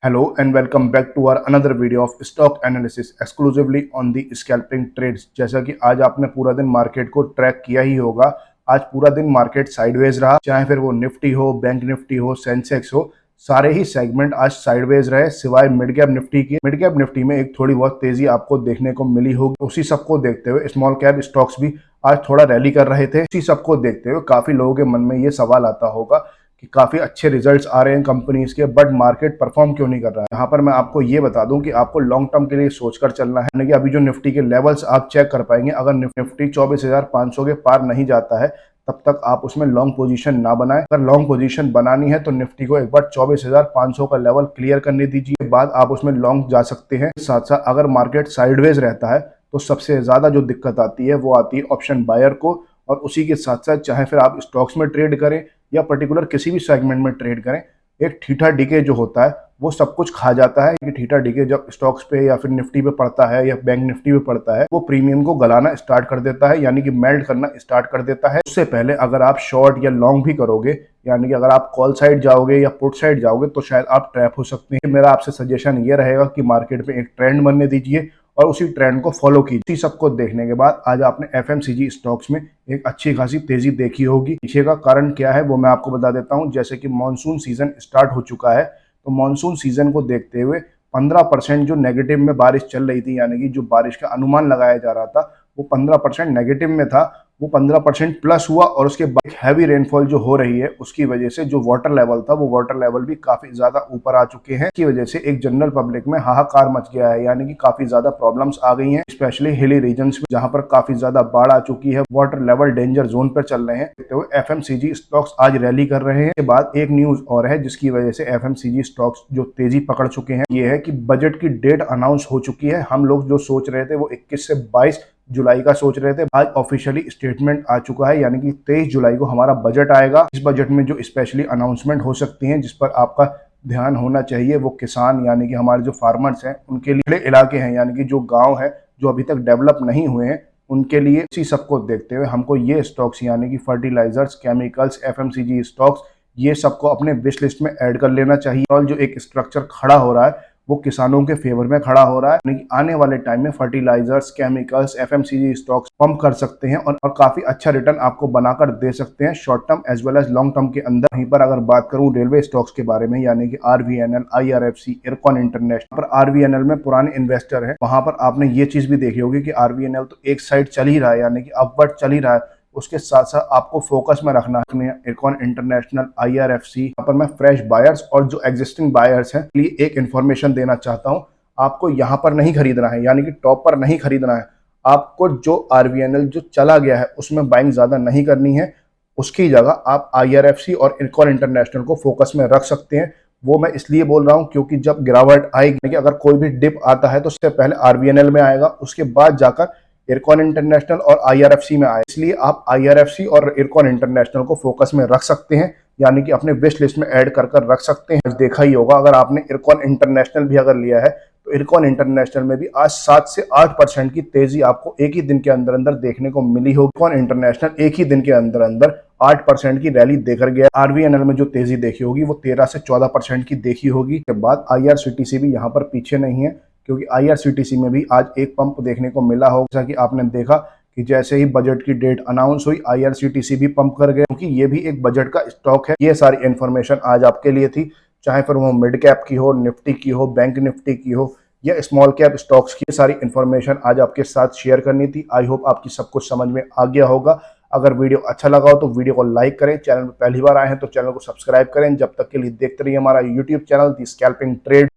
Hello and welcome back to our another video of stock analysis exclusively on the scalping trades। जैसा कि आज आपने पूरा दिन मार्केट को ट्रैक किया ही होगा। आज पूरा दिन मार्केट साइडवेज रहा, चाहे फिर वो निफ्टी हो, बैंक निफ्टी हो, सेंसेक्स हो, सारे ही सेगमेंट आज साइडवेज रहे सिवाय मिड कैप निफ्टी की। मिड कैप निफ्टी में एक थोड़ी बहुत तेजी आपको देखने को मिली होगी। उसी सबको देखते हुए स्मॉल कैप स्टॉक्स भी आज थोड़ा रैली कर रहे थे। उसी सबको देखते हुए काफी लोगों के मन में ये सवाल आता होगा कि काफी अच्छे रिजल्ट्स आ रहे हैं कंपनीज के, बट मार्केट परफॉर्म क्यों नहीं कर रहा है। यहाँ पर मैं आपको ये बता दूं कि आपको लॉन्ग टर्म के लिए सोचकर चलना है। यानी कि अभी जो निफ्टी के लेवल्स आप चेक कर पाएंगे, अगर निफ्टी 24,500 के पार नहीं जाता है तब तक आप उसमें लॉन्ग पोजीशन ना बनाएं। अगर लॉन्ग पोजीशन बनानी है तो निफ्टी को एक बार 24,500 का लेवल क्लियर करने दीजिए, बाद आप उसमें लॉन्ग जा सकते हैं। साथ साथ अगर मार्केट साइडवेज रहता है तो सबसे ज्यादा जो दिक्कत आती है वो आती है ऑप्शन बायर को। और उसी के साथ साथ चाहे फिर आप स्टॉक्स में ट्रेड करें या पर्टिकुलर किसी भी सेगमेंट में ट्रेड करें, एक थीटा डीके जो होता है वो सब कुछ खा जाता है। कि थीटा डीके जब स्टॉक्स पे या फिर निफ्टी पे पड़ता है या बैंक निफ्टी पे पड़ता है, वो प्रीमियम को गलाना स्टार्ट कर देता है, यानी कि मेल्ट करना स्टार्ट कर देता है। उससे पहले अगर आप शॉर्ट या लॉन्ग भी करोगे, यानी कि अगर आप कॉल साइड जाओगे या पुट साइड जाओगे, तो शायद आप ट्रैप हो सकते हैं। मेरा आपसे सजेशन ये रहेगा कि मार्केट में एक ट्रेंड बनने दीजिए और उसी ट्रेंड को फॉलो कीजिए। इसी सबको देखने के बाद आज आपने एफएमसीजी स्टॉक्स में एक अच्छी खासी तेजी देखी होगी। पीछे का कारण क्या है वो मैं आपको बता देता हूं। जैसे कि मॉनसून सीजन स्टार्ट हो चुका है, तो मॉनसून सीजन को देखते हुए 15% जो नेगेटिव में बारिश चल रही थी, यानी कि जो बारिश का अनुमान लगाया जा रहा था वो 15% नेगेटिव में था, वो 15% प्लस हुआ। और उसके बाद हैवी रेनफॉल जो हो रही है उसकी वजह से जो वाटर लेवल था वो वाटर लेवल भी काफी ज्यादा ऊपर आ चुके हैं। इसकी वजह से एक जनरल पब्लिक में हाहाकार मच गया है, यानी कि काफी ज्यादा प्रॉब्लम्स आ गई हैं, स्पेशली हिली रीजन्स में जहां पर काफी ज्यादा बाढ़ आ चुकी है, वाटर लेवल डेंजर जोन पर चल रहे हैं। तो एफएमसीजी स्टॉक्स आज रैली कर रहे हैं। इसके बाद एक न्यूज और है जिसकी वजह से एफएमसीजी स्टॉक्स जो तेजी पकड़ चुके हैं, ये है कि बजट की डेट अनाउंस हो चुकी है। हम लोग जो सोच रहे थे वो 21 से 22 जुलाई का सोच रहे थे, आज ऑफिशियली स्टेटमेंट आ चुका है, यानी कि 23 जुलाई को हमारा बजट आएगा। इस बजट में जो स्पेशली अनाउंसमेंट हो सकती हैं जिस पर आपका ध्यान होना चाहिए वो किसान, यानी कि हमारे जो फार्मर्स हैं उनके लिए इलाके हैं, यानी कि जो गांव है जो अभी तक डेवलप नहीं हुए हैं उनके लिए। इसी सबको देखते हुए हमको ये स्टॉक्स, यानी कि फर्टिलाइजर्स, केमिकल्स, एफएमसीजी स्टॉक्स, ये सबको अपने विश लिस्ट में ऐड कर लेना चाहिए। और जो एक स्ट्रक्चर खड़ा हो रहा है वो किसानों के फेवर में खड़ा हो रहा है, यानी कि आने वाले टाइम में fertilizers, chemicals, FMCG stocks pump कर सकते हैं और काफी अच्छा रिटर्न आपको बनाकर दे सकते हैं short term as well as long term के अंदर। वहीं पर अगर बात करूं रेलवे स्टॉक्स के बारे में, यानी कि आरवीएनएल, आईआरएफसी, इरकॉन इंटरनेशनल, पर आरवीएनएल में पुराने इन्वेस्टर है, वहां पर आपने ये चीज भी देखी होगी कि आरवीएनएल तो एक साइड चल ही रहा है, यानी कि अपवर्ड चल ही रहा है। उसके साथ साथ आपको फोकस में रखना है इरकॉन इंटरनेशनल, आईआरएफसी। यहाँ पर मैं फ्रेश बायर्स और जो एग्जिस्टिंग बायर्स हैं लिए एक इन्फॉर्मेशन देना चाहता हूँ। आपको यहाँ पर नहीं खरीदना है, यानी कि टॉप पर नहीं खरीदना है। आपको जो आरवीएनएल जो चला गया है उसमें बाइंग ज्यादा नहीं करनी है। उसकी जगह आप आईआरएफसी और इरकॉन इंटरनेशनल को फोकस में रख सकते हैं। वो मैं इसलिए बोल रहा हूं क्योंकि जब गिरावट आएगी, अगर कोई भी डिप आता है तो उससे पहले आरवीएनएल में आएगा, उसके बाद जाकर इरकॉन इंटरनेशनल और आईआरएफसी में आए। इसलिए आप आईआरएफसी और इरकॉन इंटरनेशनल को फोकस में रख सकते हैं, यानी कि अपने विश लिस्ट में ऐड कर रख सकते हैं। देखा ही होगा अगर आपने इरकॉन इंटरनेशनल भी अगर लिया है तो इरकॉन इंटरनेशनल में भी आज 7 से 8% की तेजी आपको एक ही दिन के अंदर अंदर देखने को मिली होगी। इरकॉन इंटरनेशनल एक ही दिन के अंदर अंदर 8% की रैली देकर गया। आरवीएनएल में जो तेजी देखी होगी वो 13 से 14% की देखी होगी। के बाद आईआरसीटीसी भी यहाँ पर पीछे नहीं है, क्योंकि आईआरसीटीसी में भी आज एक पंप देखने को मिला होगा। जैसा कि आपने देखा कि जैसे ही बजट की डेट अनाउंस हुई आईआरसीटीसी भी पंप कर गए, क्योंकि ये भी एक बजट का स्टॉक है। ये सारी इंफॉर्मेशन आज आपके लिए थी, चाहे फिर वो मिड कैप की हो, निफ्टी की हो, बैंक निफ्टी की हो या स्मॉल कैप स्टॉक्स की, सारी इंफॉर्मेशन आज आपके साथ शेयर करनी थी। आई होप आपकी सब कुछ समझ में आ गया होगा। अगर वीडियो अच्छा लगा हो तो वीडियो को लाइक करें, चैनल पर पहली बार आए हैं तो चैनल को सब्सक्राइब करें। जब तक के लिए देखते रहिए हमारा यूट्यूब चैनल दी स्कैल्पिंग ट्रेड।